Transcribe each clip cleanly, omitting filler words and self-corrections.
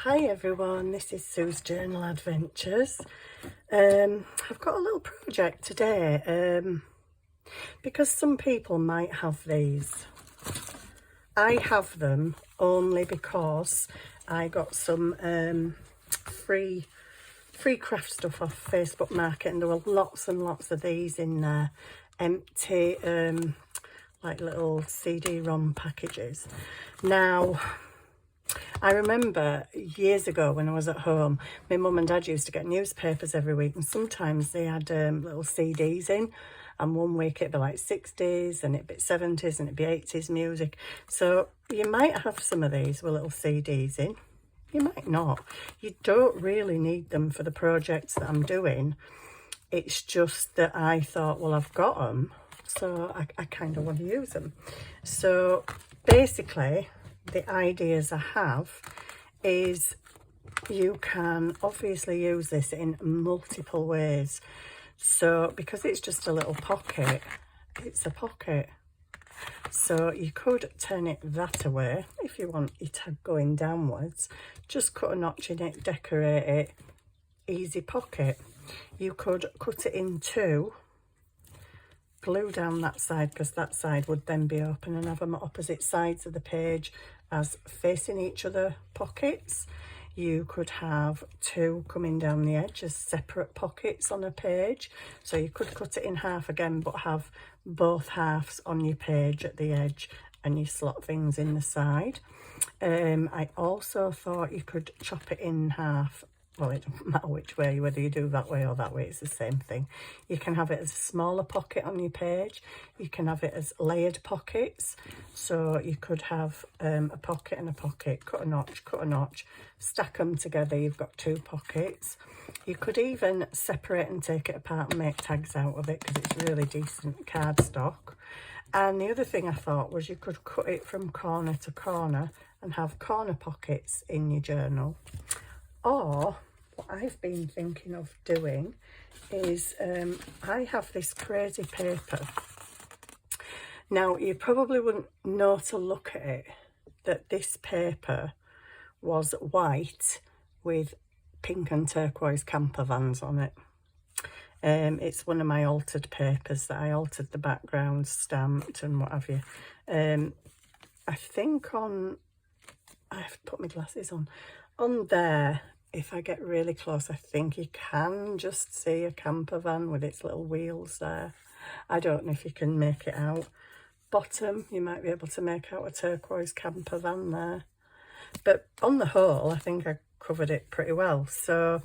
Hi everyone, this is Sue's Journal Adventures. I've got a little project today because some people might have these. I have them only because I got some free craft stuff off Facebook Market, and there were lots and lots of these in there, empty like little CD-ROM packages. Now, I remember years ago when I was at home, my mum and dad used to get newspapers every week, and sometimes they had little CDs in, and one week it'd be like 60s and it'd be 70s and it'd be 80s music. So you might have some of these with little CDs in, you might not. You don't really need them for the projects that I'm doing. It's just that I thought, well, I've got them, so I kind of want to use them. So basically, the ideas I have is you can obviously use this in multiple ways. So because it's just a little pocket, it's a pocket. So you could turn it that away if you want your tag going downwards. Just cut a notch in it, decorate it, easy pocket. You could cut it in two, glue down that side, because that side would then be open, and have them opposite sides of the page as facing each other pockets. You could have two coming down the edge as separate pockets on a page. So you could cut it in half again, but have both halves on your page at the edge, and you slot things in the side. I also thought you could chop it in half. Well, it doesn't matter which way, whether you do that way or that way, it's the same thing. You can have it as a smaller pocket on your page. You can have it as layered pockets. So you could have a pocket and a pocket, cut a notch, stack them together, you've got two pockets. You could even separate and take it apart and make tags out of it, because it's really decent cardstock. And the other thing I thought was you could cut it from corner to corner and have corner pockets in your journal. Or what I've been thinking of doing is I have this crazy paper. Now, you probably wouldn't know to look at it that this paper was white with pink and turquoise camper vans on it. It's one of my altered papers that I altered the background, stamped and what have you. I think on, I've put my glasses on there, if I get really close, I think you can just see a camper van with its little wheels there. I don't know if you can make it out. Bottom, you might be able to make out a turquoise camper van there. But on the whole, I think I covered it pretty well. So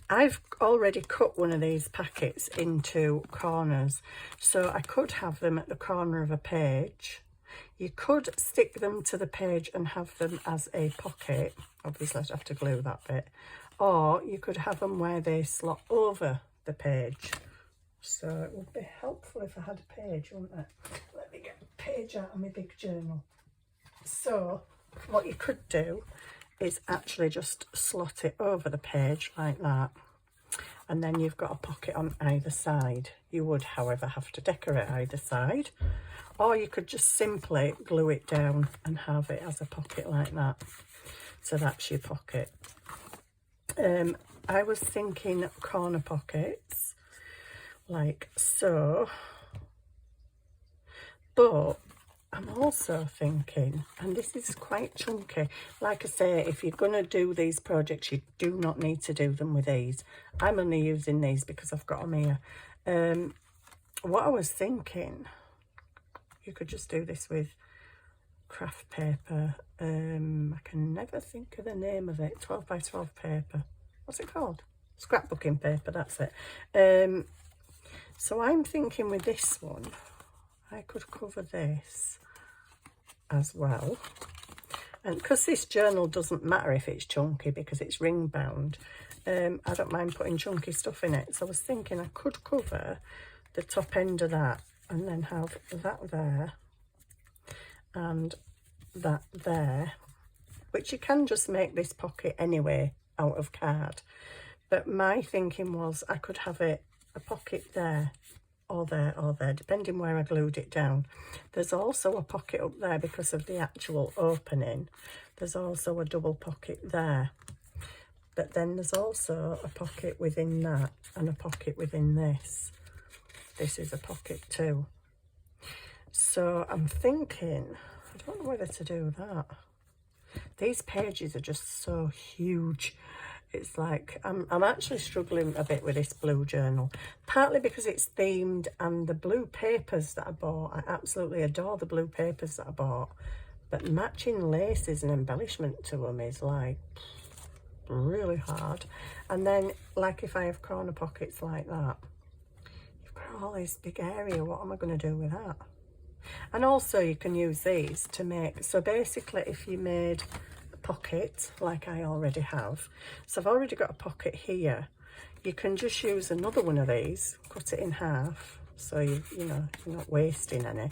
I've already cut one of these packets into corners. So I could have them at the corner of a page. You could stick them to the page and have them as a pocket. Obviously, I'd have to glue that bit. Or you could have them where they slot over the page. So it would be helpful if I had a page, wouldn't it? Let me get a page out of my big journal. So what you could do is actually just slot it over the page like that. And then you've got a pocket on either side. You would, however, have to decorate either side. Or you could just simply glue it down and have it as a pocket like that. So that's your pocket. I was thinking corner pockets, like so. But I'm also thinking, and this is quite chunky, like I say, if you're going to do these projects, you do not need to do them with these. I'm only using these because I've got them here. What I was thinking, you could just do this with craft paper. I can never think of the name of it. 12 by 12 paper. What's it called? Scrapbooking paper, that's it. So I'm thinking with this one, I could cover this as well. And because this journal doesn't matter if it's chunky because it's ring bound, I don't mind putting chunky stuff in it. So I was thinking I could cover the top end of that and then have that there and that there, which you can just make this pocket anyway out of card. But my thinking was I could have it a pocket there or there or there, depending where I glued it down. There's also a pocket up there because of the actual opening. There's also a double pocket there. but then there's also a pocket within that and a pocket within this. This is a pocket too. So I'm thinking, I don't know whether to do that. These pages are just so huge. It's like, I'm actually struggling a bit with this blue journal, partly because it's themed, and the blue papers that I bought, I absolutely adore the blue papers that I bought, but matching laces and embellishment to them is like really hard. And then, like, if I have corner pockets like that, you've got all this big area. What am I going to do with that? And also you can use these to make, so basically if you made a pocket like I already have, so I've already got a pocket here, you can just use another one of these, cut it in half, so you know, you're not wasting any.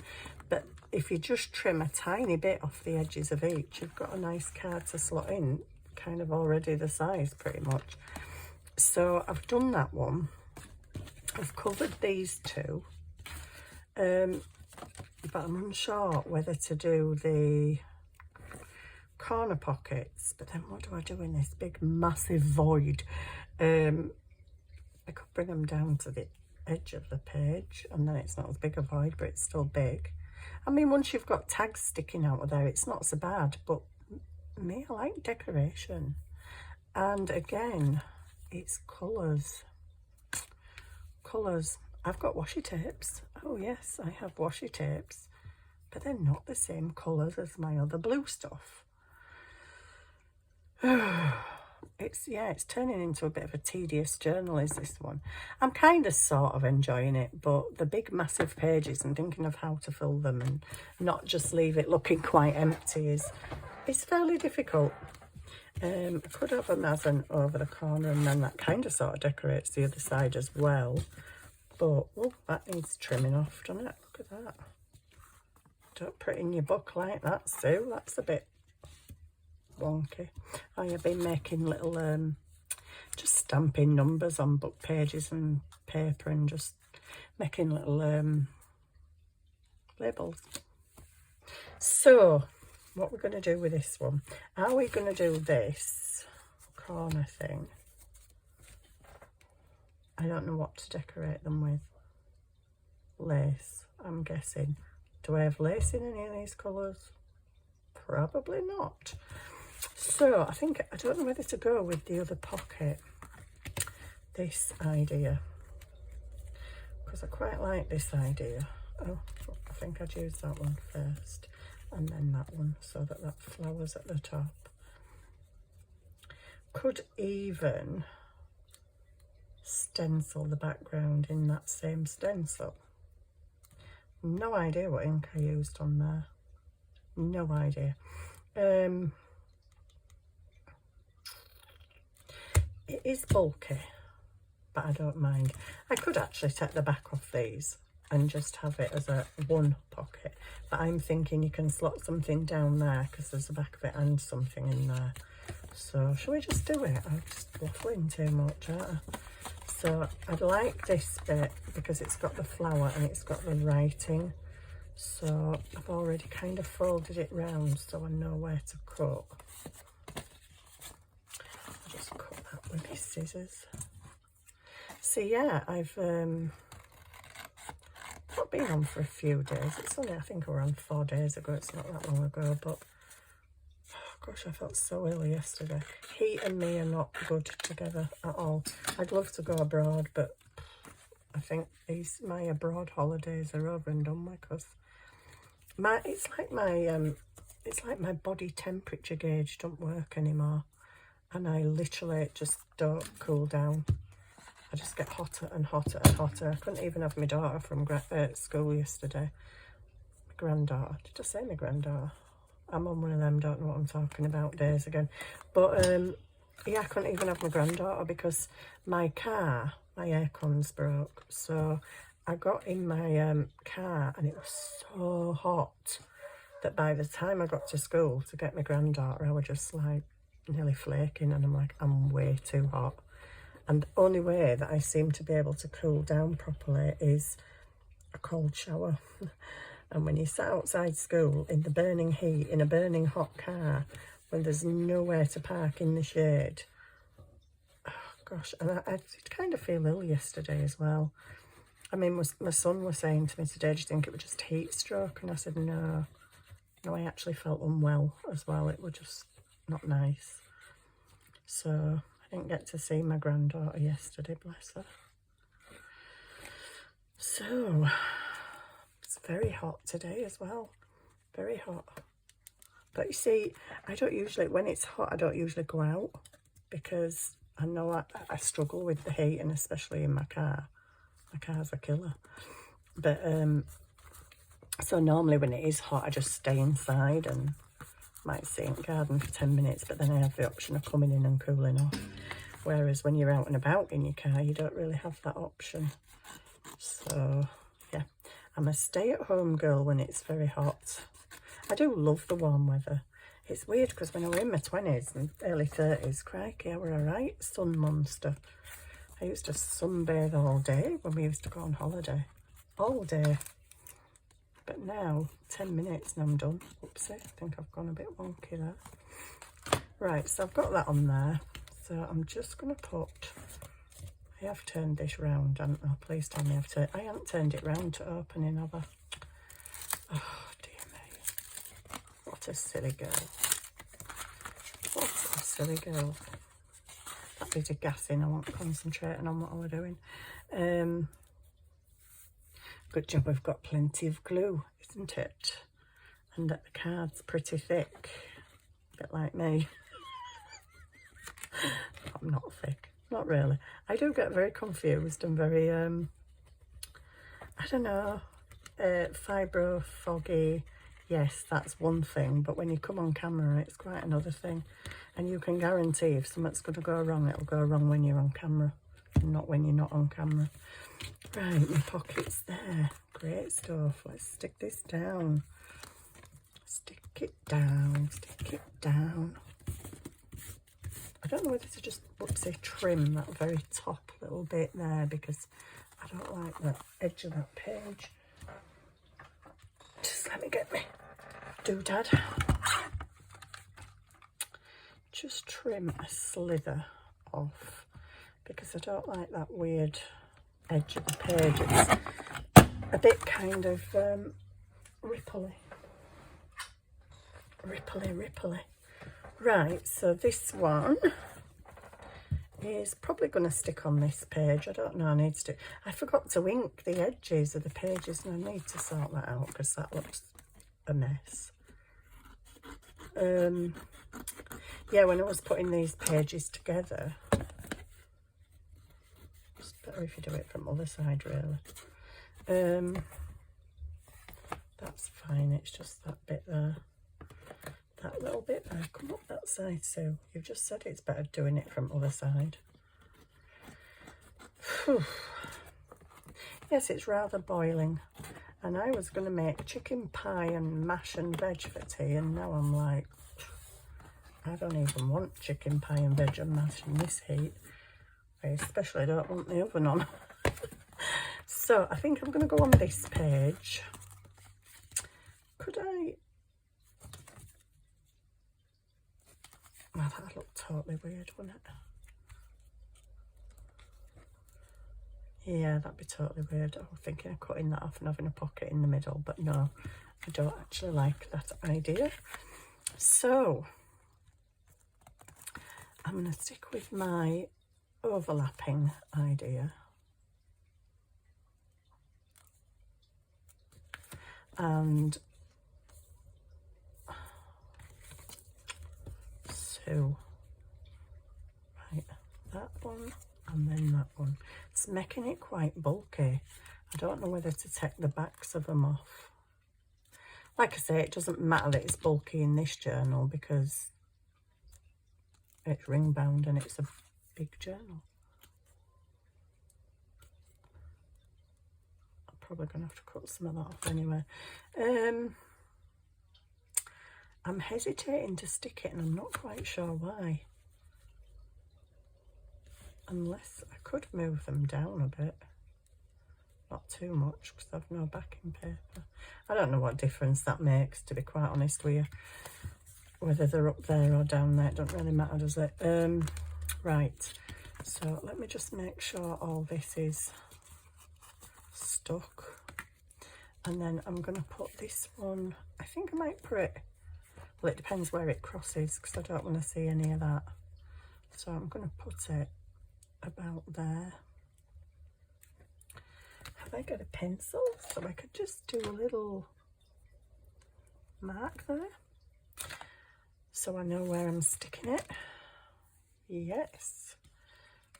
But if you just trim a tiny bit off the edges of each, you've got a nice card to slot in, kind of already the size pretty much. So I've done that one. I've covered these two. But I'm unsure whether to do the corner pockets. But then what do I do in this big massive void? I could bring them down to the edge of the page, and then it's not as big a void, but it's still big. I mean, once you've got tags sticking out of there, it's not so bad. But me, I like decoration. And again, it's colours. Colours. I've got washi tapes. Oh yes, I have washi tapes, but they're not the same colours as my other blue stuff. It's turning into a bit of a tedious journal, is this one. I'm kind of sort of enjoying it, but the big massive pages and thinking of how to fill them and not just leave it looking quite empty is fairly difficult. I could have a Amazon over the corner, and then that kind of sort of decorates the other side as well. But, oh, that needs trimming off, doesn't it? Look at that. Don't put in your book like that, Sue. That's a bit wonky. Oh, you've been making little, just stamping numbers on book pages and paper and just making little labels. So, what we're going to do with this one. Are we going to do this corner thing? I don't know what to decorate them with. Lace, I'm guessing. Do I have lace in any of these colours? Probably not. So I think, I don't know whether to go with the other pocket. This idea. Because I quite like this idea. Oh, I think I'd use that one first. And then that one, so that that flower's at the top. Could even stencil the background in that same stencil. No idea what ink I used on there. No idea. It is bulky, but I don't mind. I could actually take the back off these and just have it as a one pocket, but I'm thinking you can slot something down there because there's the back of it and something in there. So shall we just do it? I'm just waffling too much, aren't I? So I'd like this bit because it's got the flower and it's got the writing. So I've already kind of folded it round so I know where to cut. I'll just cut that with these scissors. So yeah, I've not been on for a few days. It's only, I think, around 4 days ago. It's not that long ago, but gosh, I felt so ill yesterday. He and me are not good together at all. I'd love to go abroad, but I think my abroad holidays are over and done with, because it's like my body temperature gauge don't work anymore, and I literally just don't cool down. I just get hotter and hotter and hotter. I couldn't even have my daughter from school yesterday. My granddaughter. Did I say my granddaughter? I'm on one of them, don't know what I'm talking about days again. But yeah, I couldn't even have my granddaughter because my car, my aircon's broke. So I got in my car and it was so hot that by the time I got to school to get my granddaughter, I was just like nearly flaking, and I'm like, I'm way too hot. And the only way that I seem to be able to cool down properly is a cold shower. And when you sit outside school in the burning heat, in a burning hot car, when there's nowhere to park in the shade, gosh, and I did kind of feel ill yesterday as well. I mean, my son was saying to me today, do you think it was just heat stroke? And I said, no, I actually felt unwell as well. It was just not nice. So I didn't get to see my granddaughter yesterday, bless her. So it's very hot today as well, very hot. But you see, I don't usually, when it's hot, I don't usually go out because I know I struggle with the heat, and especially in my car. My car's a killer. But so normally when it is hot, I just stay inside and might sit in the garden for 10 minutes, but then I have the option of coming in and cooling off. Whereas when you're out and about in your car, you don't really have that option. So yeah, I'm a stay-at-home girl when it's very hot. I do love the warm weather. It's weird because when I was in my 20s and early 30s, crikey, I were a right sun monster. I used to sunbathe all day when we used to go on holiday. All day. But now, 10 minutes and I'm done. Oopsie, I think I've gone a bit wonky there. Right, so I've got that on there. So I'm just going to put... I have turned this round, haven't I? Please tell me I haven't turned it round to opening, have I? Oh, dear me. What a silly girl. What a silly girl. That bit of gassing, I wasn't concentrating on what I was doing. Good job we've got plenty of glue, isn't it? And that the card's pretty thick. A bit like me. I'm not thick. Not really. I do get very confused and very, I don't know, fibro, foggy. Yes, that's one thing, but when you come on camera, it's quite another thing. And you can guarantee if something's going to go wrong, it'll go wrong when you're on camera, and not when you're not on camera. Right, my pocket's there. Great stuff. Let's stick this down. Stick it down, stick it down. I don't know whether to just, whoopsie, trim that very top little bit there because I don't like the edge of that page. Just let me get my doodad. Just trim a slither off because I don't like that weird edge of the page. It's a bit kind of ripply. Right, so this one is probably going to stick on this page. I don't know, I forgot to ink the edges of the pages and I need to sort that out because that looks a mess. Yeah, when I was putting these pages together, it's better if you do it from the other side really. That's fine, it's just that bit there. That little bit there, come up that side, Sue. You've just said it's better doing it from other side. Whew. Yes, it's rather boiling. And I was going to make chicken pie and mash and veg for tea, and now I'm like, I don't even want chicken pie and veg and mash in this heat. I especially don't want the oven on. So I think I'm going to go on this page. Could I... Oh, that'd look totally weird, wouldn't it? Yeah, that'd be totally weird. I was thinking of cutting that off and having a pocket in the middle, but no, I don't actually like that idea. So, I'm going to stick with my overlapping idea. And so, right, that one and then that one. It's making it quite bulky. I don't know whether to take the backs of them off. Like I say, it doesn't matter that it's bulky in this journal because it's ring bound and it's a big journal. I'm probably going to have to cut some of that off anyway. I'm hesitating to stick it and I'm not quite sure why. Unless I could move them down a bit. Not too much because I've no backing paper. I don't know what difference that makes, to be quite honest with you. Whether they're up there or down there, it doesn't really matter, does it? Right, So let me just make sure all this is stuck. And then I'm going to put this one, I think I might put it, well, it depends where it crosses because I don't want to see any of that. So I'm going to put it about there. Have I got a pencil? So I could just do a little mark there. So I know where I'm sticking it. Yes.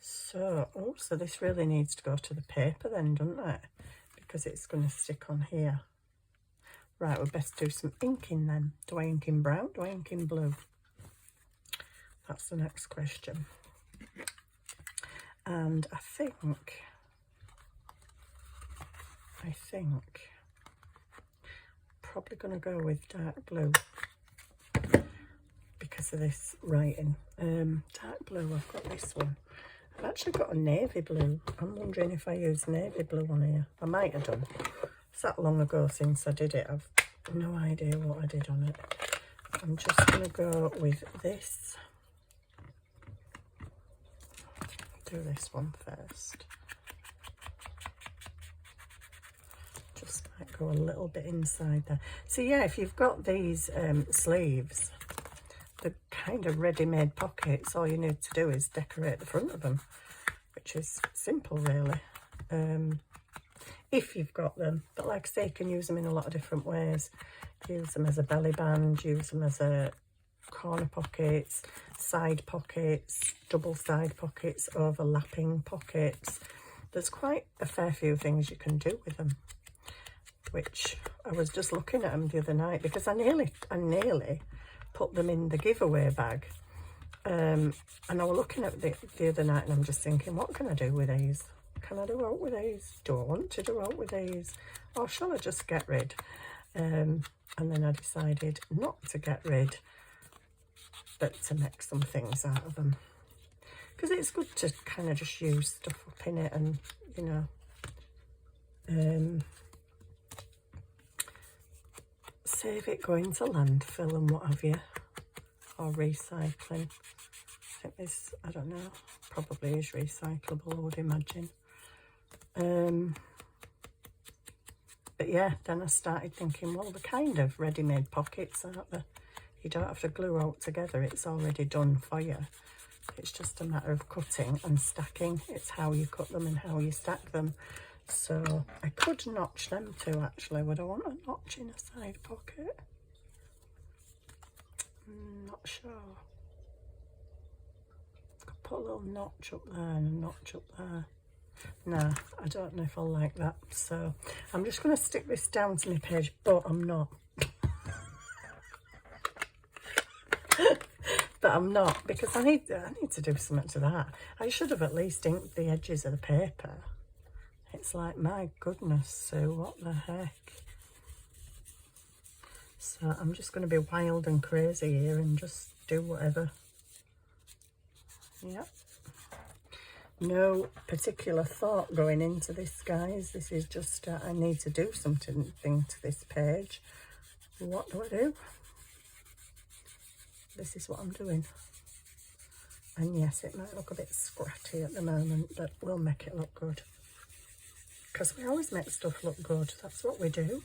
So, oh, so this really needs to go to the paper then, doesn't it? Because it's going to stick on here. Right, we'd best do some inking then. Do I ink in brown? Do I ink in blue? That's the next question. And I think probably going to go with dark blue because of this writing. Dark blue, I've got this one. I've actually got a navy blue. I'm wondering if I use navy blue on here. I might have done. It's that long ago since I did it. I've no idea what I did on it. I'm just going to go with this. Do this one first. Just might go a little bit inside there. So yeah, if you've got these sleeves, the kind of ready-made pockets, all you need to do is decorate the front of them, which is simple really, if you've got them. But like I say, you can use them in a lot of different ways. Use them as a belly band, use them as a corner pockets, side pockets, double side pockets, overlapping pockets. There's quite a fair few things you can do with them, which I was just looking at them the other night because I nearly put them in the giveaway bag, and I was looking at the other night and I'm just thinking, what can I do with these? Can I do out with these? Do I want to do out with these, or shall I just get rid? And then I decided not to get rid, but to make some things out of them, because it's good to kind of just use stuff up in it, and you know, save it going to landfill and what have you, or recycling. I think this, I don't know, probably is recyclable, I would imagine. But yeah, then I started thinking, well, the kind of ready-made pockets, aren't they? You don't have to glue out together, it's already done for you. It's just a matter of cutting and stacking. It's how you cut them and how you stack them. So I could notch them too, actually. Would I want a notch in a side pocket? Not sure. Could put a little notch up there and a notch up there. No, I don't know if I'll like that. So I'm just going to stick this down to my page, but I'm not. But I'm not, because I need to do something to that. I should have at least inked the edges of the paper. It's like, my goodness, Sue, what the heck? So I'm just going to be wild and crazy here and just do whatever. Yep. No particular thought going into this, guys. This is just, I need to do something to this page. What do I do? This is what I'm doing. And yes, it might look a bit scratty at the moment, but we'll make it look good. Because we always make stuff look good. That's what we do.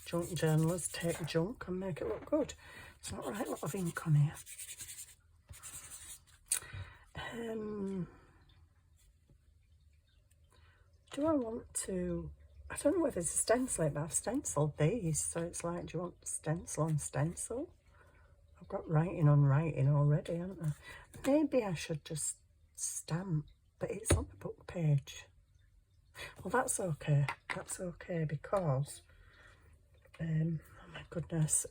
Junk journalists take junk and make it look good. It's not right, a lot of ink on here. Do I want to, I don't know whether it's a stencil, but I've stenciled these. So it's like, do you want stencil on stencil? I've got writing on writing already, haven't I? Maybe I should just stamp, but it's on the book page. Well, that's okay. That's okay because, oh my goodness,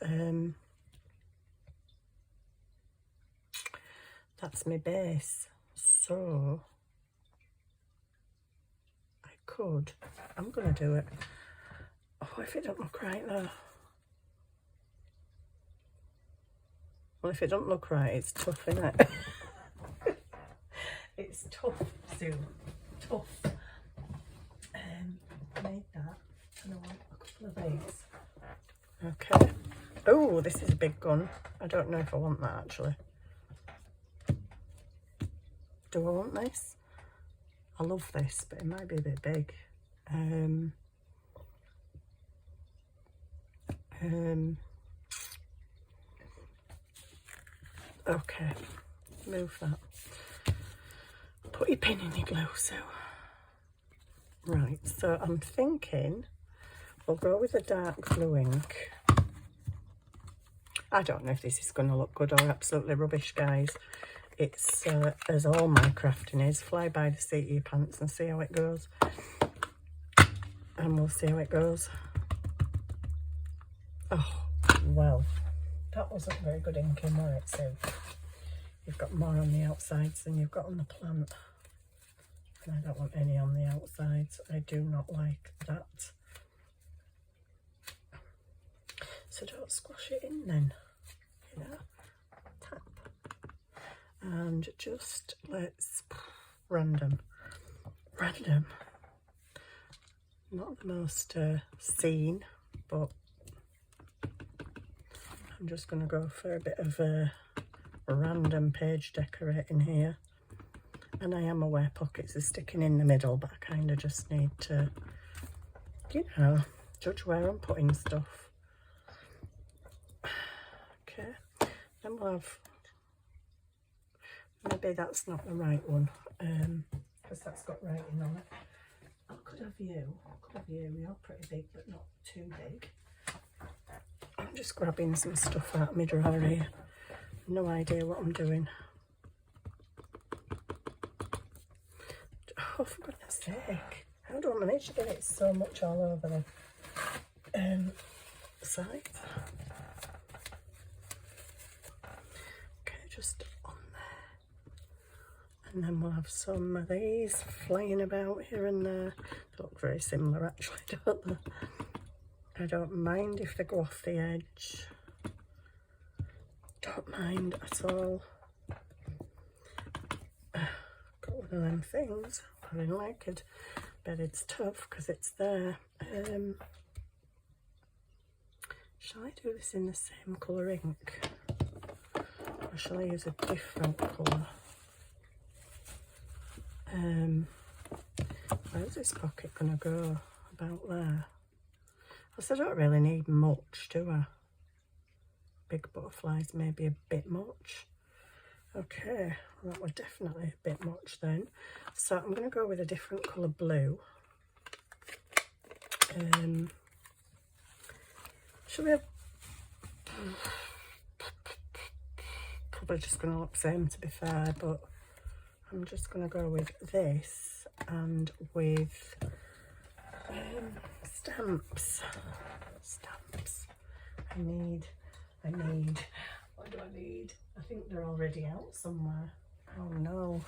that's my base. So I could, I'm going to do it. Oh, if it don't look right though. Well, if it don't look right, it's tough, isn't it? It's tough, Sue. Tough. Made that, and I want a couple of these. Okay. Oh, this is a big gun. I don't know if I want that actually. Do I want this? I love this, but it might be a bit big. Okay, move that. Put your pin in your glue, Sue. Right, so I'm thinking we'll go with the dark blue ink. I don't know if this is going to look good or absolutely rubbish, guys. It's, as all my crafting is, fly by the seat of your pants and see how it goes. And we'll see how it goes. Oh, well, that wasn't very good inking, was it, Sue? You've got more on the outsides than you've got on the plant. And I don't want any on the outsides. I do not like that. So don't squash it in then, you know, tap. And just let's, random. Not the most seen, but I'm just going to go for a bit of a random page decorating here. And I am aware pockets are sticking in the middle, but I kind of just need to, you know, judge where I'm putting stuff. Okay, then we'll have, maybe that's not the right one, because that's got writing on it. I could have you, you're pretty big, but not too big. I'm just grabbing some stuff out of my drawer here. No idea what I'm doing. Oh, for goodness sake. How do I manage to get it so much all over the sides? Okay, just on there. And then we'll have some of these flying about here and there. They look very similar actually, don't they? I don't mind if they go off the edge. Don't mind at all. Got one of them things. I really like it, but it's tough because it's there. Shall I do this in the same colour ink? Or shall I use a different colour? Where's this pocket going to go? About there. I don't really need much, do I? Big butterflies maybe a bit much. Okay, well, that was definitely a bit much then. So I'm going to go with a different colour blue. Should we have... Probably just going to look the same to be fair, but I'm just going to go with this and with stamps. I need, what do I need? I think they're already out somewhere. Oh no,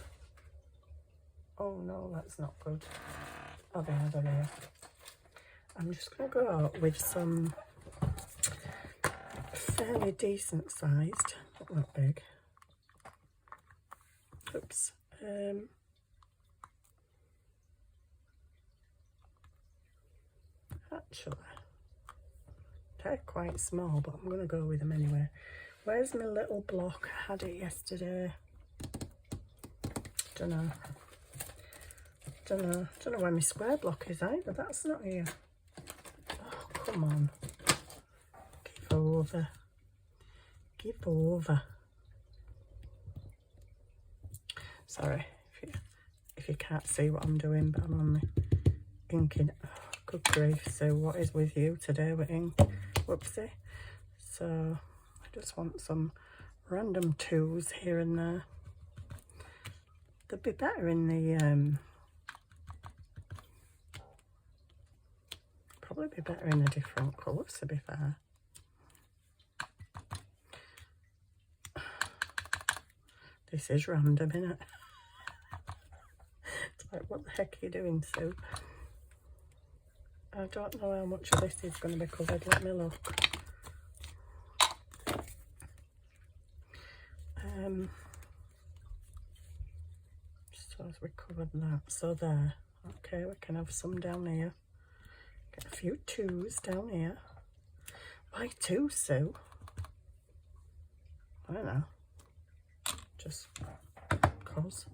that's not good. Oh, they're there. I'm just going to go with some fairly decent sized, not that big. Oops. Actually, they're quite small, but I'm going to go with them anyway. Where's my little block? I had it yesterday. Don't know where my square block is either. That's not here. Oh, come on. Give over. Sorry if you can't see what I'm doing, but I'm only inking. Oh, good grief. So what is with you today with ink? Whoopsie. So I just want some random twos here and there. They'd be better in the probably be better in a different colour, to be fair. This is random, isn't it? It's like, what the heck are you doing, Sue? I don't know how much of this is going to be covered. Let me look. So as we covered that, so there. Okay, we can have some down here. Get a few twos down here. Why two, Sue? I don't know. Just cause.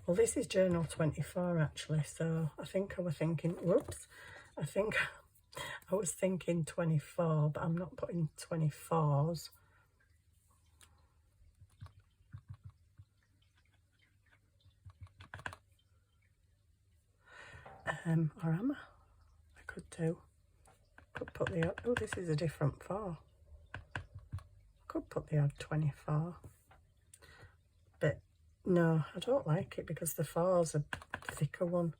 Well, this is journal 24 actually, so I think I was thinking, whoops, I think I was thinking 24, but I'm not putting 24s. Or am I? I could do. Could put the odd, oh, this is a different 4. I could put the odd 24. But no, I don't like it because the 4's a thicker one.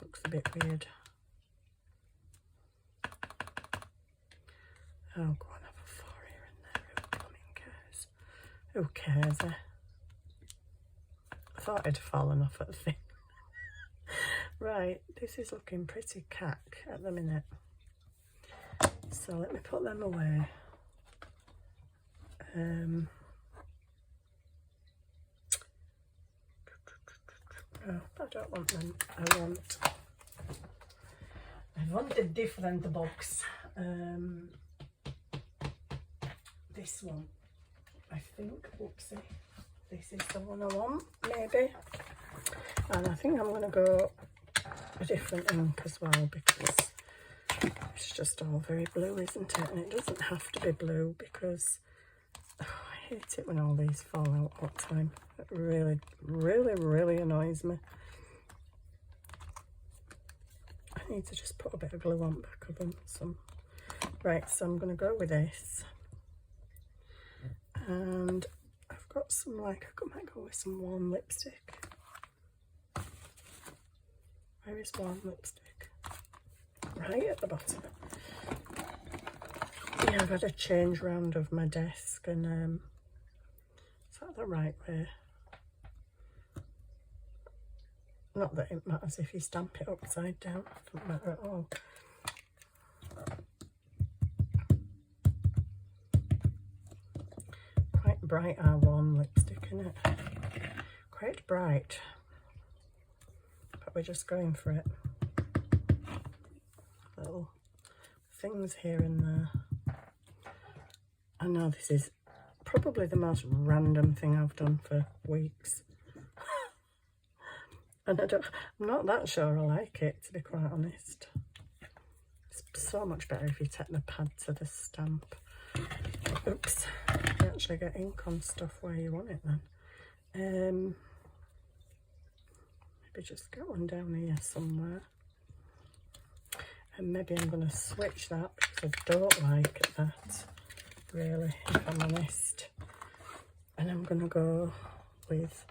Looks a bit weird. Oh, go on, have a 4 here and there. Who blooming cares? Who cares, eh? I thought it'd fallen off at the thing. Right, this is looking pretty cack at the minute. So let me put them away. No, I don't want them. I want a different box. This one, I think. Oopsie. This is the one I want, maybe. And I think I'm going to go a different ink as well because it's just all very blue, isn't it? And it doesn't have to be blue because I hate it when all these fall out all the time. It really, really, really annoys me. I need to just put a bit of glue on back of them. Right, so I'm going to go with this. And I've got some, like, I might go with some warm lipstick. Where is warm lipstick? Right at the bottom. Yeah, I've had a change round of my desk and is that the right way? Not that it matters if you stamp it upside down, it doesn't matter at all. Quite bright our warm lipstick, isn't it? Quite bright. But we're just going for it. Little things here and there. I know this is probably the most random thing I've done for weeks. And I'm not that sure I like it, to be quite honest. It's so much better if you take the pad to the stamp. Oops, you actually get ink on stuff where you want it then. Maybe just get one down here somewhere. And maybe I'm going to switch that because I don't like that, really, if I'm honest. And I'm going to go with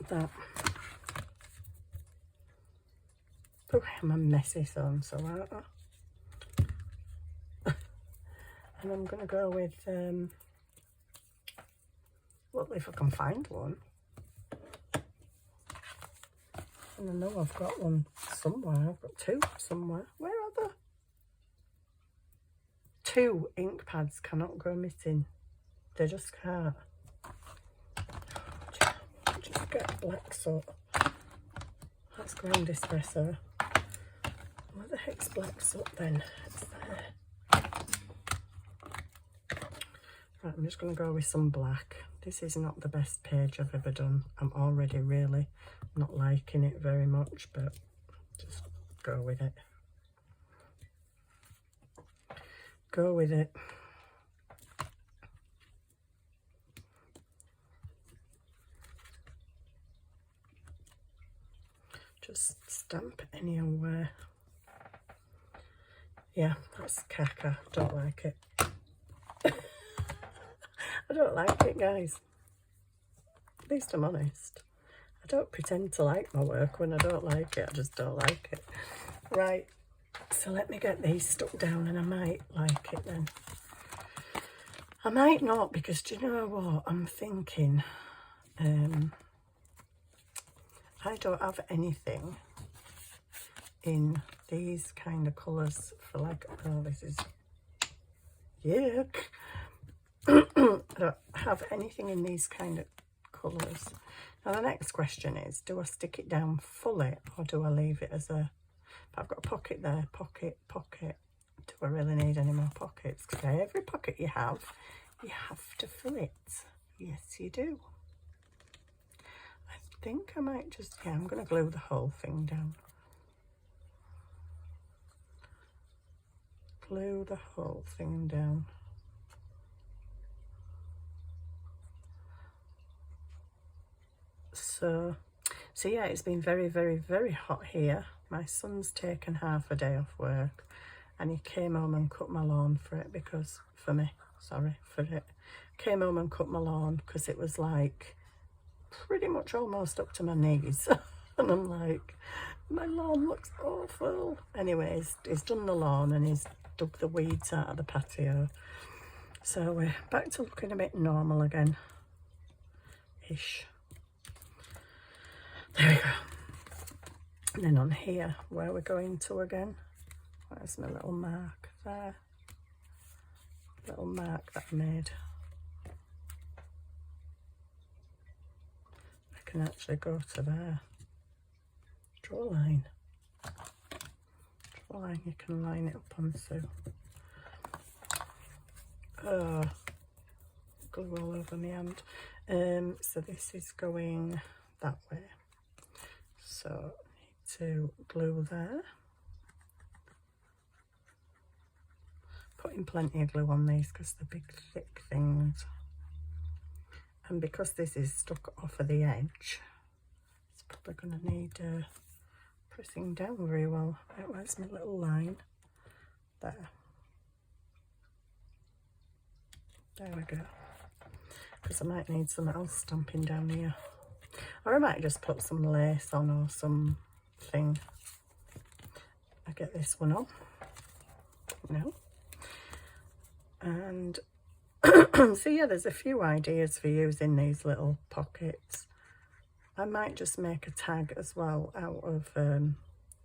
that. Oh, I'm a messy son, so aren't I? And I'm going to go with, well, if I can find one. And I know I've got one somewhere. I've got 2 somewhere. Where are they? 2 ink pads cannot go missing. They just can't. Just get black soap. That's ground espresso. Where the heck's black soap then? It's there. Right, I'm just going to go with some black. This is not the best page I've ever done. I'm already really not liking it very much, but just go with it. Go with it. Just stamp anywhere. Yeah, that's caca. Don't like it. I don't like it, guys. At least I'm honest. I don't pretend to like my work when I don't like it. I just don't like it. Right, so let me get these stuck down and I might like it then. I might not, because do you know what? I'm thinking I don't have anything in these kind of colours for like, oh, this is yuck. I don't have anything in these kind of colours. Now the next question is, do I stick it down fully or do I leave it as a, if I've got a pocket there, pocket, pocket, do I really need any more pockets? Because every pocket you have you have to fill it. Yes, you do. I think I might just, yeah, I'm going to glue the whole thing down. Glue the whole thing down. So yeah, it's been very, very, very hot here. My son's taken half a day off work and he came home and cut my lawn for it because, came home and cut my lawn because it was like pretty much almost up to my knees. And I'm like, my lawn looks awful. Anyways, he's done the lawn and he's dug the weeds out of the patio. So we're back to looking a bit normal again. Ish. There we go. And then on here, where we're going to again, where's my little mark there? Little mark that I made. I can actually go to there. Draw a line. Draw a line, you can line it up onto. Oh, glue all over my hand. So this is going that way. So I need to glue there. Putting plenty of glue on these because they're big thick things. And because this is stuck off of the edge, it's probably going to need pressing down very well. Right, where's my little line? There. There we go. Because I might need something else stamping down here. Or I might just put some lace on or something. I get this one on. No. And so yeah, there's a few ideas for using these little pockets. I might just make a tag as well out of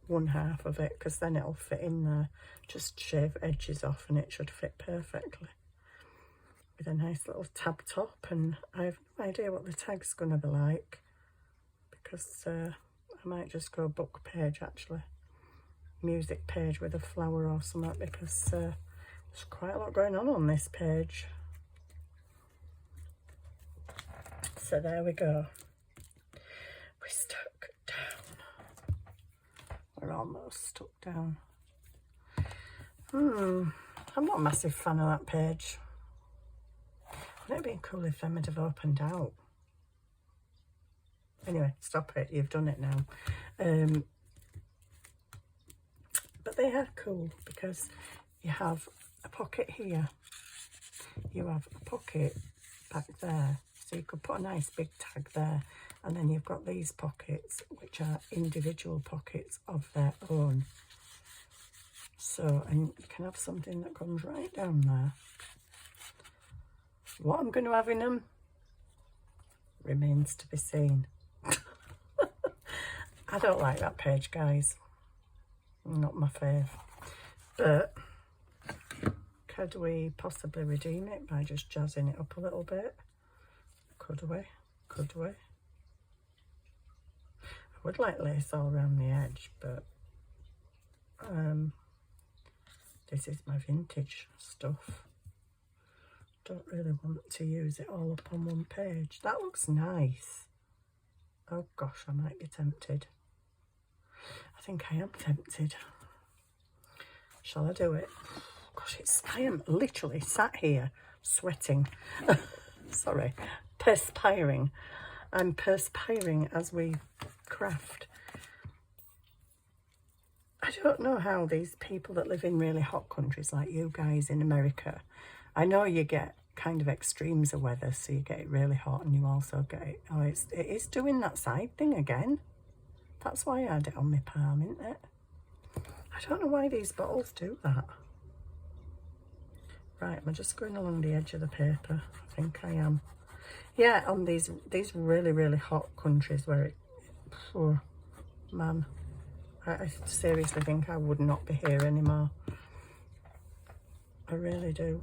one half of it, because then it'll fit in there. Just shave edges off and it should fit perfectly. With a nice little tab top, and I have no idea what the tag's going to be like, because I might just go book page actually. Music page with a flower or something, because there's quite a lot going on this page. So there we go. We're stuck down. We're almost stuck down. I'm not a massive fan of that page. Wouldn't it be cool if Emma had opened out? Anyway, stop it. You've done it now. But they are cool because you have a pocket here. You have a pocket back there. So you could put a nice big tag there. And then you've got these pockets, which are individual pockets of their own. So, and you can have something that comes right down there. What I'm going to have in them remains to be seen. I don't like that page, guys. Not my fave. But could we possibly redeem it by just jazzing it up a little bit? Could we? Could we? I would like lace all around the edge, but this is my vintage stuff. Don't really want to use it all up on one page. That looks nice. Oh gosh, I might be tempted. I think I am tempted. Shall I do it? Gosh, I am literally sat here sweating. Sorry, perspiring. I'm perspiring as we craft. I don't know how these people that live in really hot countries like you guys in America, I know you get kind of extremes of weather, so you get it really hot and you also get it, oh, it is doing that side thing again. That's why I had it on my palm, isn't it? I don't know why these bottles do that. Right, am I just going along the edge of the paper? I think I am. Yeah, on these really, really hot countries where it, oh man, I seriously think I would not be here anymore. I really do.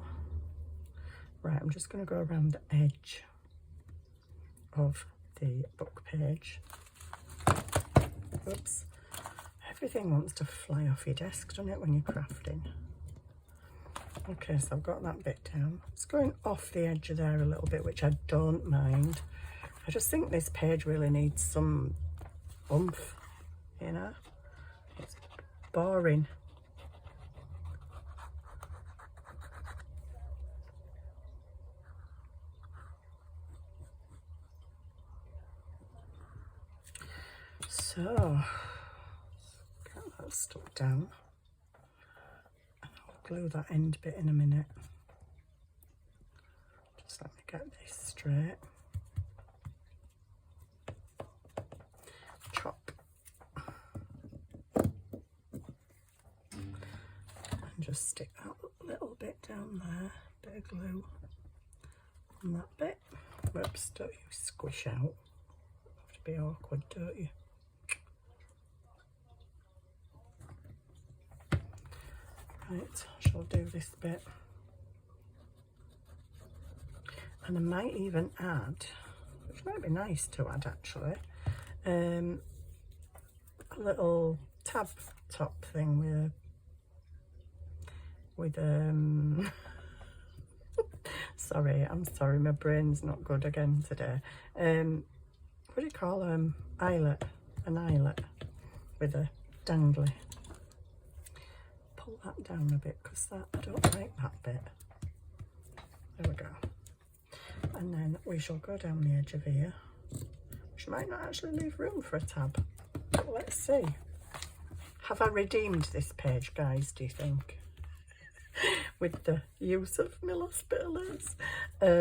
Right, I'm just going to go around the edge of the book page. Oops. Everything wants to fly off your desk, doesn't it, when you're crafting? Okay, so I've got that bit down. It's going off the edge of there a little bit, which I don't mind. I just think this page really needs some oomph, you know? It's boring. So, get that stuck down. And I'll glue that end bit in a minute. Just let me get this straight. Chop. And just stick that little bit down there. Bit of glue on that bit. Whoops, don't you squish out. Have to be awkward, don't you? Right, I shall do this bit. And I might even add, which might be nice to add actually, a little tab top thing with I'm sorry, my brain's not good again today. What do you call them? Eyelet, an eyelet with a dangly. Pull that down a bit because I don't like that bit. There we go. And then we shall go down the edge of here, which might not actually leave room for a tab. But let's see. Have I redeemed this page, guys, do you think? With the use of my last bit of lace. I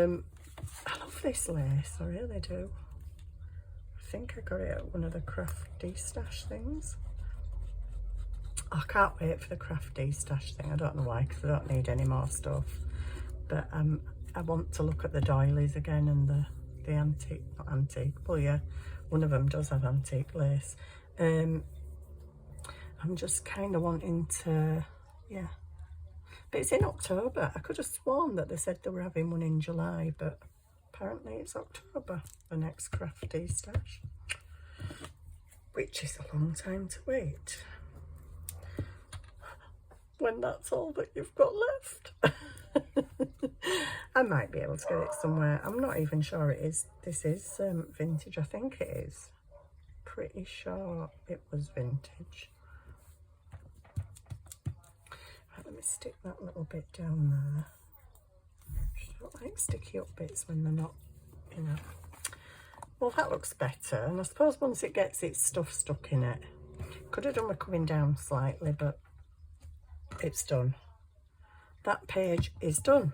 love this lace, I really do. I think I got it at one of the Crafty Stash things. I can't wait for the Crafty Stash thing. I don't know why, because I don't need any more stuff. But I want to look at the doilies again and the antique, not antique, well yeah, one of them does have antique lace. I'm just kind of wanting to, yeah. But it's in October. I could have sworn that they said they were having one in July, but apparently it's October, the next Crafty Stash. Which is a long time to wait. When that's all that you've got left. I might be able to get it somewhere. I'm not even sure it is. This is vintage. I think it is. Pretty sure it was vintage. Right, let me stick that little bit down there. I don't like sticky up bits when they're not, you know. Well, that looks better. And I suppose once it gets its stuff stuck in it, could have done with coming down slightly, but it's done. That page is done.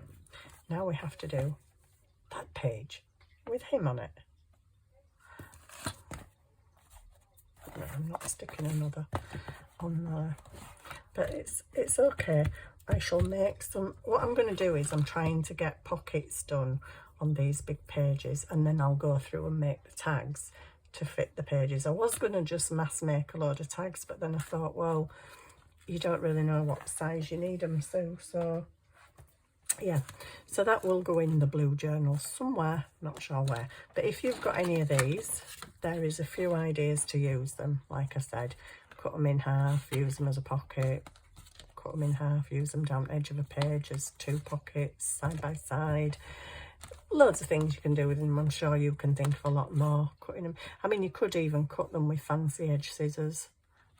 Now we have to do that page with him on it. No, I'm not sticking another on there, but it's okay. I shall make some. What I'm going to do is I'm trying to get pockets done on these big pages, and then I'll go through and make the tags to fit the pages. I was going to just mass make a load of tags, but then I thought, well, you don't really know what size you need them, so yeah, so that will go in the blue journal somewhere, not sure where. But if you've got any of these, there is a few ideas to use them. Like I said, cut them in half, use them as a pocket, cut them in half, use them down the edge of a page as 2 pockets side by side. Loads of things you can do with them. I'm sure you can think of a lot more cutting them. I mean, you could even cut them with fancy edge scissors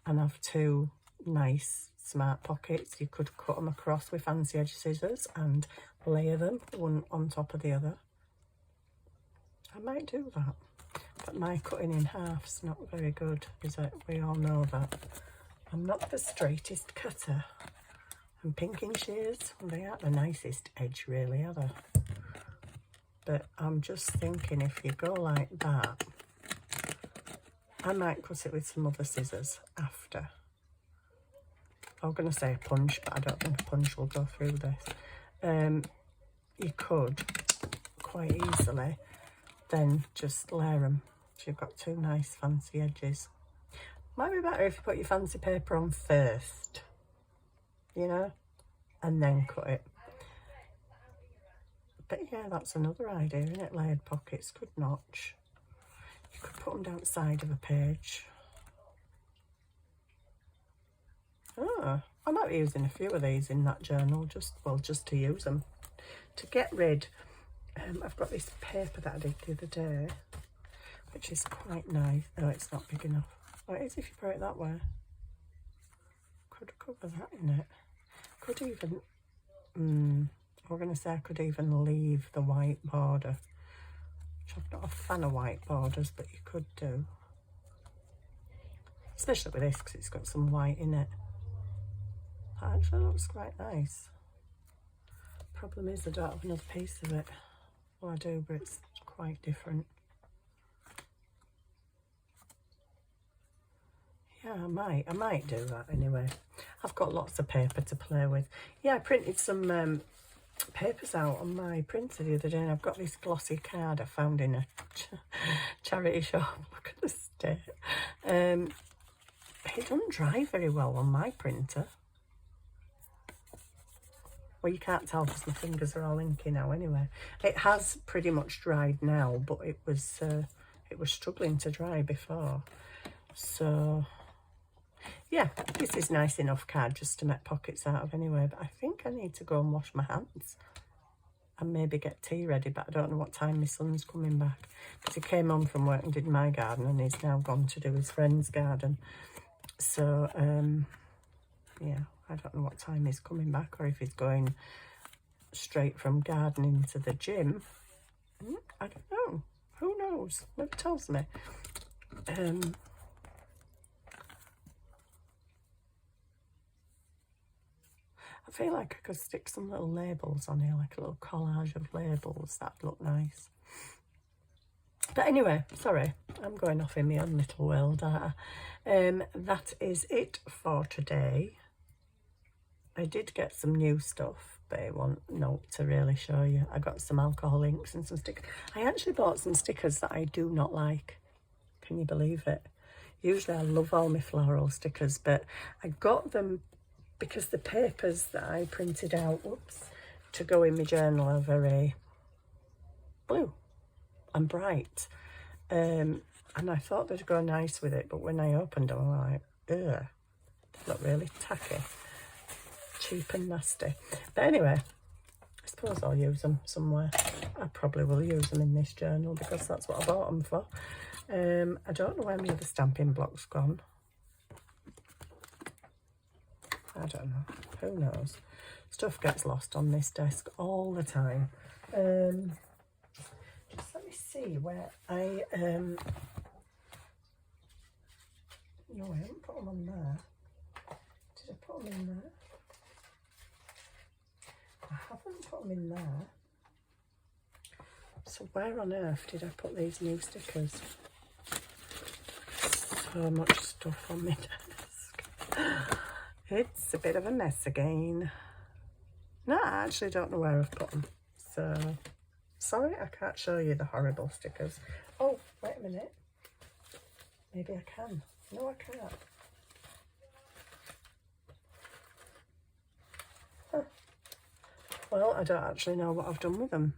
and have 2 nice smart pockets. You could cut them across with fancy edge scissors and layer them one on top of the other. I might do that, but my cutting in half's not very good, is it? We all know that. I'm not the straightest cutter. And pinking shears, well, they aren't the nicest edge really, are they? But I'm just thinking, if you go like that, I might cut it with some other scissors after. I was going to say a punch, but I don't think a punch will go through this. You could quite easily then just layer them. So you've got 2 nice fancy edges. Might be better if you put your fancy paper on first, you know, and then cut it. But yeah, that's another idea, isn't it? Layered pockets, good notch. You could put them down the side of a page. Oh, Oh, I might be using a few of these in that journal, just to use them. To get rid, I've got this paper that I did the other day, which is quite nice. Oh, it's not big enough. Oh, it is if you put it that way. Could cover that in it. Could even, I'm going to say I could even leave the white border. Which I'm not a fan of white borders, but you could do. Especially with this, because it's got some white in it. That actually looks quite nice. Problem is I don't have another piece of it. Well, I do, but it's quite different. Yeah, I might do that anyway. I've got lots of paper to play with. Yeah, I printed some papers out on my printer the other day, and I've got this glossy card I found in a charity shop. Look at the state. It doesn't dry very well on my printer. Well, you can't tell because my fingers are all inky now anyway. It has pretty much dried now, but it was struggling to dry before. So, yeah, this is nice enough card just to make pockets out of anyway. But I think I need to go and wash my hands and maybe get tea ready. But I don't know what time my son's coming back, because he came home from work and did my garden, and he's now gone to do his friend's garden. So, yeah, I don't know what time he's coming back, or if he's going straight from gardening to the gym. I don't know. Who knows? Never tells me. I feel like I could stick some little labels on here, like a little collage of labels. That'd look nice. But anyway, sorry, I'm going off in my own little world. That is it for today. I did get some new stuff, but it won't note to really show you. I got some alcohol inks and some stickers. I actually bought some stickers that I do not like. Can you believe it? Usually I love all my floral stickers, but I got them because the papers that I printed out, to go in my journal are very blue and bright. And I thought they'd go nice with it, but when I opened them, I'm like, ugh, they look really tacky, cheap and nasty. But anyway, I suppose I'll use them somewhere. I probably will use them in this journal because that's what I bought them for. I don't know where my other stamping block's gone. I don't know. Who knows? Stuff gets lost on this desk all the time. Just let me see where I no, I haven't put them on there. Did I put them in there? I haven't put them in there. So where on earth did I put these new stickers? So much stuff on my desk. It's a bit of a mess again. No, I actually don't know where I've put them. So, sorry, I can't show you the horrible stickers. Oh, wait a minute. Maybe I can. No, I can't. Huh. Well, I don't actually know what I've done with them.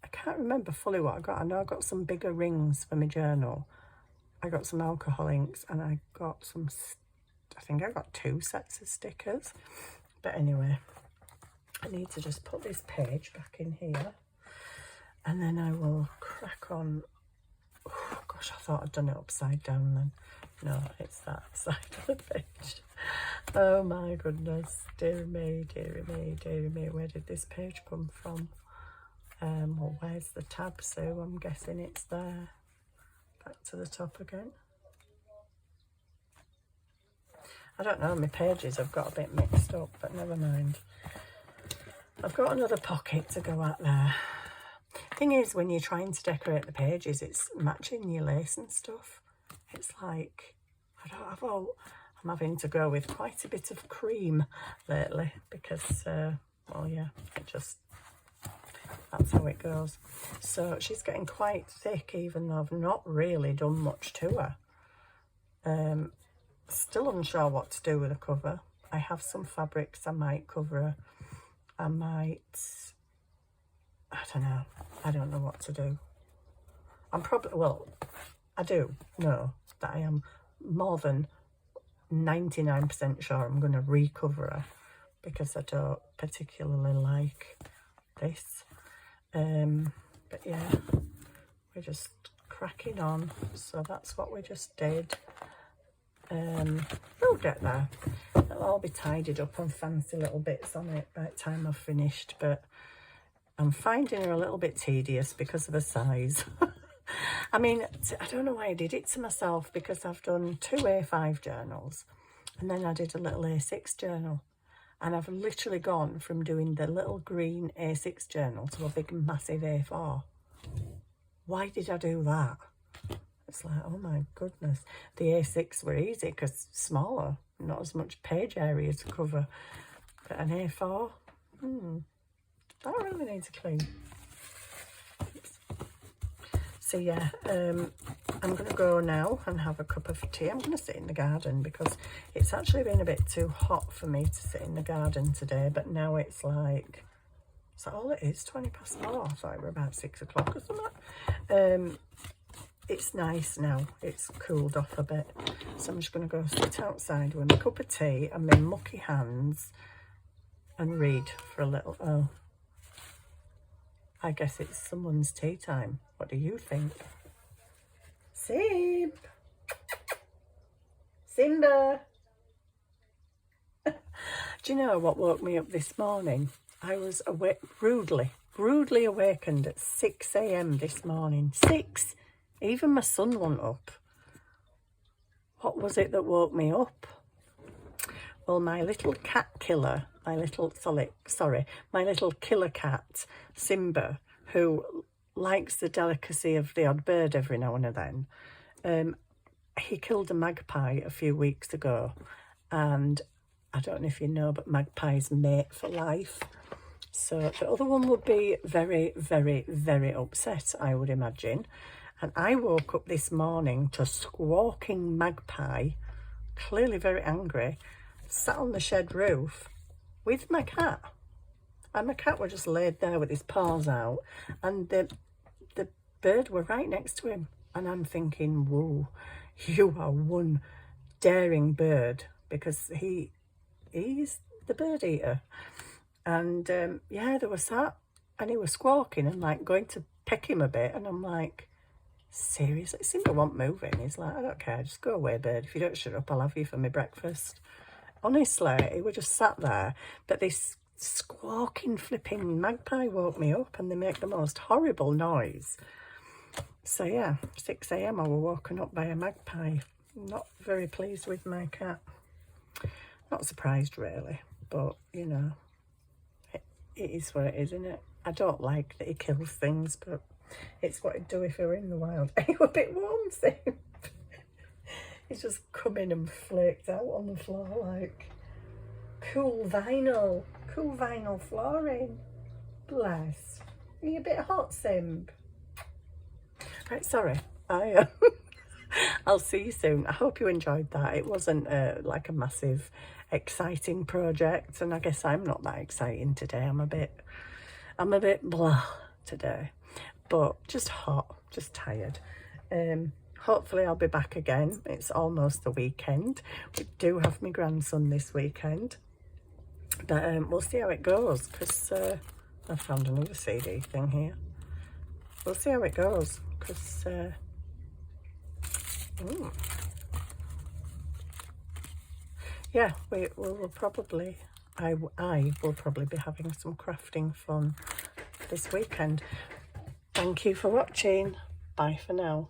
I can't remember fully what I got. I know I got some bigger rings for my journal. I got some alcohol inks, and I got some, I think I got 2 sets of stickers. But anyway, I need to just put this page back in here, and then I will crack on. Oh gosh, I thought I'd done it upside down then. No, it's that side of the page. Oh my goodness, dear me, dear me, dear me. Where did this page come from? Well, where's the tab, Sue? I'm guessing it's there. Back to the top again. I don't know, my pages have got a bit mixed up, but never mind. I've got another pocket to go at there. Thing is, when you're trying to decorate the pages, it's matching your lace and stuff. It's like, I'm having to go with quite a bit of cream lately because, well, yeah, that's how it goes. So she's getting quite thick, even though I've not really done much to her. Still unsure what to do with the cover. I have some fabrics I might cover her. I don't know. I don't know what to do. I'm probably, well, I do know that I am more than 99% sure I'm going to recover her because I don't particularly like this. But yeah, we're just cracking on. So that's what we just did. We'll get there. It'll all be tidied up and fancy little bits on it by the time I've finished, but I'm finding her a little bit tedious because of her size. I mean, I don't know why I did it to myself, because I've done 2 A5 journals and then I did a little A6 journal, and I've literally gone from doing the little green A6 journal to a big massive A4. Why did I do that? It's like, oh my goodness. The A6 were easy because smaller, not as much page area to cover. But an A4, that really needs a clean. So yeah, I'm going to go now and have a cup of tea. I'm going to sit in the garden because it's actually been a bit too hot for me to sit in the garden today. But now it's like, is that all it is? 4:20. I thought it were about 6 o'clock or something. It's nice now. It's cooled off a bit. So I'm just going to go sit outside with my cup of tea and my mucky hands and read for a little. Oh, I guess it's someone's tea time. What do you think? Simba. Do you know what woke me up this morning? I was awake, rudely awakened at 6 a.m. this morning. 6. Even my son went up. What was it that woke me up? Well, my little cat killer, my little killer cat, Simba, who likes the delicacy of the odd bird every now and then, he killed a magpie a few weeks ago. And I don't know if you know, but magpies mate for life. So the other one would be very, very, very upset, I would imagine. And I woke up this morning to a squawking magpie, clearly very angry, sat on the shed roof with my cat. And my cat was just laid there with his paws out. And the bird were right next to him. And I'm thinking, whoa, you are one daring bird, because he's the bird eater. And yeah, they were sat and he was squawking and like going to peck him a bit. And I'm like, seriously? Simba wasn't moving. He's like, I don't care, just go away, bird. If you don't shut up, I'll have you for my breakfast. Honestly, he was just sat there. But this squawking flipping magpie woke me up, and they make the most horrible noise. So yeah, 6 a.m. I was woken up by a magpie. Not very pleased with my cat. Not surprised really, but you know, it is what it is, isn't it? I don't like that he kills things, but it's what he'd do if he were in the wild. Are you a bit warm, Sim? He's just come in and flaked out on the floor like cool vinyl flooring. Bless. Are you a bit hot, Sim? Right, sorry. I'll see you soon. I hope you enjoyed that. It wasn't like a massive, exciting project, and I guess I'm not that exciting today. I'm a bit blah today, but just hot, just tired. Hopefully I'll be back again. It's almost the weekend. We do have my grandson this weekend, but we'll see how it goes, because I found another CD thing here. We'll see how it goes, because yeah, we will probably, I will probably be having some crafting fun this weekend. Thank you for watching. Bye for now.